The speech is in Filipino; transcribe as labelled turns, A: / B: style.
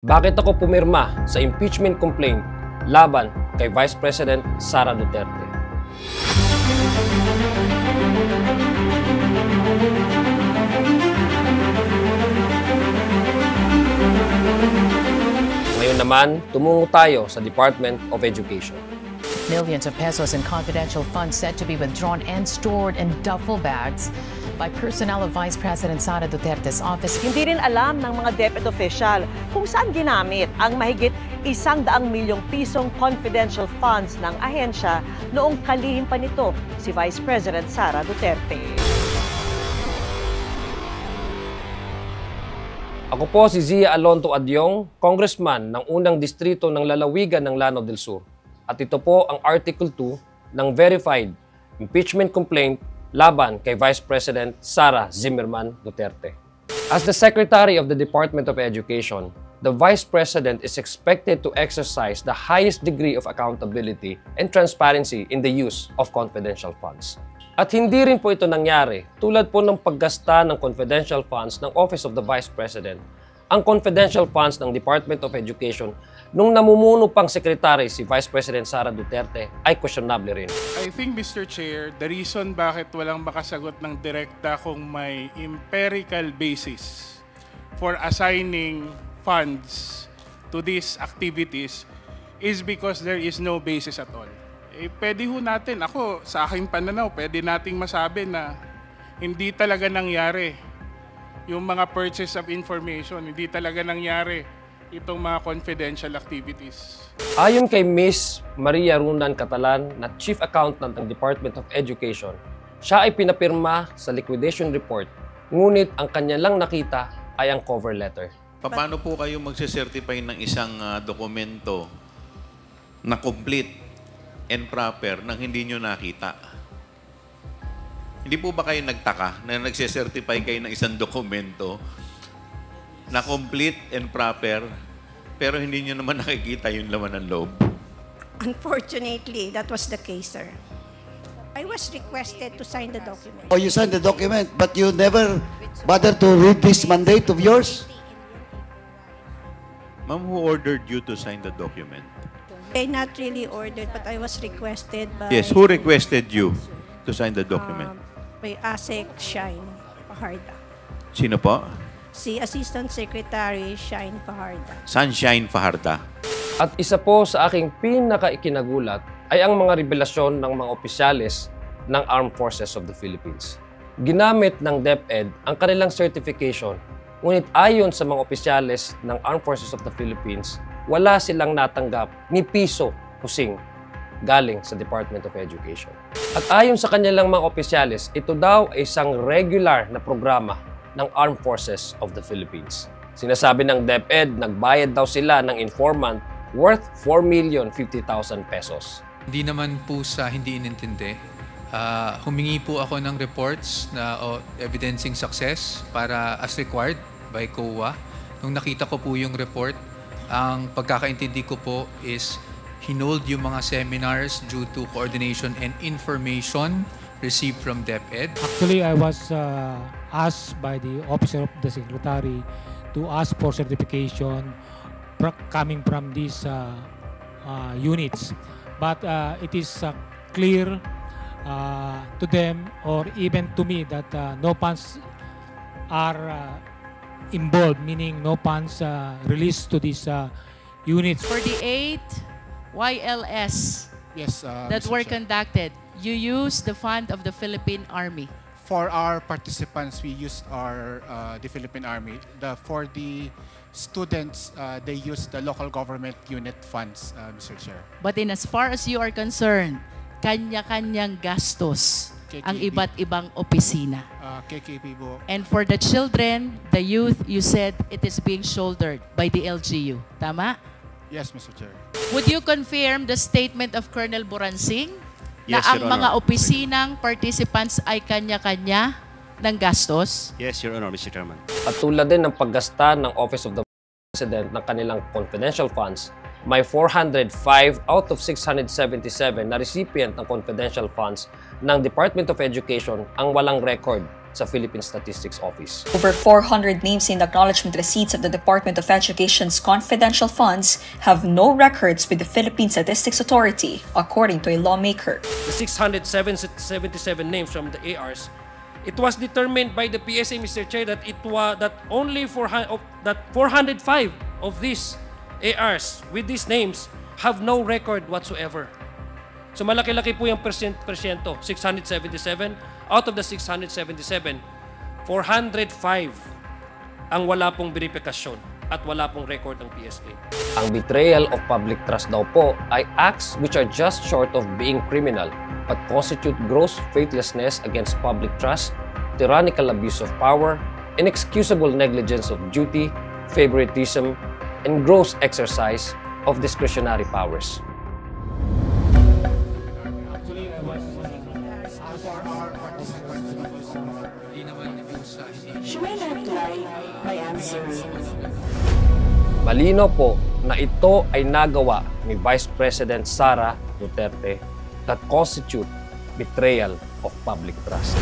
A: Bakit ako pumirma sa impeachment complaint laban kay Vice President Sara Duterte? Ngayon naman, tumungo tayo sa Department of Education.
B: Millions of pesos in confidential funds said to be withdrawn and stored in duffel bags by personnel of Vice President Sara Duterte's office.
C: Hindi rin alam ng mga DepEd official kung saan ginamit ang mahigit 100 milyong pisong confidential funds ng ahensya noong kalihim pa nito si Vice President Sara Duterte.
A: Ako po si Zia Alonto Adyong, Congressman ng unang distrito ng lalawigan ng Lanao del Sur. At ito po ang Article 2 ng verified impeachment complaint laban kay Vice President Sara Zimmerman Duterte. As the Secretary of the Department of Education, the Vice President is expected to exercise the highest degree of accountability and transparency in the use of confidential funds. At hindi rin po ito nangyari tulad po ng paggasta ng confidential funds ng Office of the Vice President. Ang confidential funds ng Department of Education nung namumuno pang sekretary si Vice President Sara Duterte ay questionable rin.
D: I think, Mr. Chair, the reason bakit walang makasagot ng direkta kung may empirical basis for assigning funds to these activities is because there is no basis at all. Pwede ho natin, ako sa aking pananaw, pwede nating masabi na hindi talaga nangyari yung mga purchase of information, hindi talaga nangyari itong mga confidential activities.
A: Ayon kay Ms. Maria Rundan Catalan na Chief Accountant ng Department of Education, siya ay pinapirma sa liquidation report, ngunit ang kanya lang nakita ay ang cover letter.
E: Paano po kayo magse-certify ng isang dokumento na complete and proper nang hindi nyo nakita? Hindi po ba kayo nagtaka na nagse-certify kayo ng isang dokumento na complete and proper pero hindi nyo naman nakikita yung laman ng loob?
F: Unfortunately, that was the case, sir. I was requested to sign the document.
G: Oh, you signed the document, but you never bothered to read this mandate of yours?
E: Ma'am, who ordered you to sign the document?
F: I not really ordered, but I was requested by...
E: Yes, who requested you to sign the document?
F: By ASEC Shine Paharda.
E: Sino po?
F: Si Assistant Secretary Shine Paharda.
E: Sunshine Fajarda.
A: At isa po sa aking pinaka-ikinagulat ay ang mga revelasyon ng mga opisyales ng Armed Forces of the Philippines. Ginamit ng DepEd ang kanilang certification, ngunit ayon sa mga opisyales ng Armed Forces of the Philippines, wala silang natanggap ni piso kusing galing sa Department of Education. At ayon sa kanilang mga opisyales, ito daw ay isang regular na programa ng Armed Forces of the Philippines. Sinasabi ng DepEd, nagbayad daw sila ng informant worth 4,050,000 pesos.
H: Hindi naman po sa hindi inintindi. Humingi po ako ng reports na evidencing success para as required by COA. Nung nakita ko po yung report, ang pagkakaintindi ko po is hinold yung mga seminars due to coordination and information received from DepEd.
I: Actually, I was asked by the Officer of the Secretary to ask for certification coming from these units. But it is clear to them or even to me that no funds are involved, meaning no funds released to these units.
J: For the 8 YLS that were conducted, you use the fund of the Philippine Army.
D: For our participants, we used the Philippine Army. For the students, they use the local government unit funds, Mr. Chair.
J: But in as far as you are concerned, kanya-kanyang gastos ang iba't ibang opisina.
D: KKP po.
J: And for the children, the youth, you said it is being shouldered by the LGU. Tama?
D: Yes, Mr. Chair.
J: Would you confirm the statement of Colonel Buransing na
E: Yes,
J: ang
E: Your
J: mga
E: Honor.
J: opisinang participants ay kanya-kanya ng gastos?
E: Yes, Your Honor, Mr. Chairman.
A: At tulad din ng paggasta ng Office of the President ng kanilang confidential funds, may 405 out of 677 na recipient ng confidential funds ng Department of Education ang walang record sa Philippine Statistics Office.
K: Over 400 names in the acknowledgement receipts of the Department of Education's confidential funds have no records with the Philippine Statistics Authority, according to a lawmaker.
A: The 677 names from the ARs, it was determined by the PSA, Mr. Chair, that only 405 of these ARs with these names have no record whatsoever. So malaki-laki po yung persyento, 677. Out of the 677, 405 ang wala pong verifikasyon at wala pong record ng PSA. Ang betrayal of public trust daw po ay acts which are just short of being criminal but constitute gross faithlessness against public trust, tyrannical abuse of power, inexcusable negligence of duty, favoritism, and gross exercise of discretionary powers. Malino po na ito ay nagawa ni Vice President Sara Duterte that constitute betrayal of public trust.